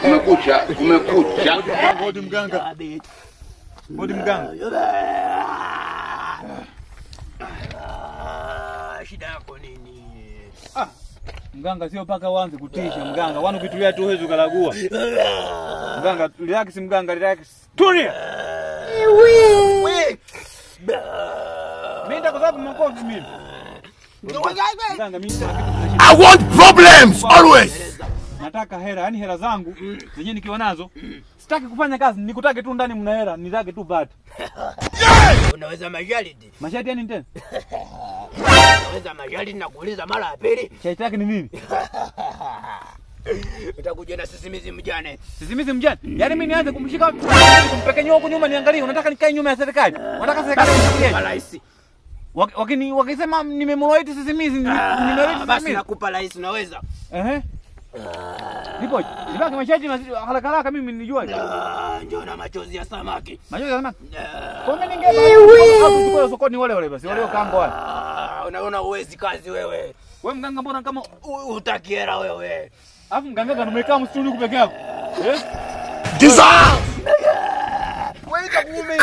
Kumekucha. Hodi mganga. Hodi mganga. Shida yako nini? Mganga sio paka uanze kutisha mganga. Wanu kitulia tu huwezi ukalagua. Mganga relax mganga relax. Tulia. Wewe. Mimi ndio kwa sababu makofi mimi. Mganga mimi I want problems always. nataka hela, yani hela zangu zenyewe nikiwa nazo. Sitaki kufanya kazi, nikutake tu ndani mna hela, nitake tu bata. Unaweza majalidi. Mashati yani tena? Unaweza majalidi na kuuliza mara ya pili. Chai chake ni nini? Utakuja na sisimizi mjane. Sisimizi mjane? Yaani mimi nianze kumshika kumpekenyoa huko nyuma niangalie, unataka nikae nyuma ya serikali? Unataka serikali inichukulie rais? Wakisema nimemloiti sisimizi, nimeloiti basi nakupa rais unaweza. Nipo. Nibaki mashati haraka haraka mimi nijua. Njoo na machozi ya samaki. Machozi ya samaki? Kwa mimi ningebaki tukue sokoni wale basi, wale kango wale. Unaona uwezi kazi wewe. Wewe mganga mbona kama utaki hela wewe? Alafu mganga gani umekaa msituni huko peke yako? Dissolve! Wewe itakuume.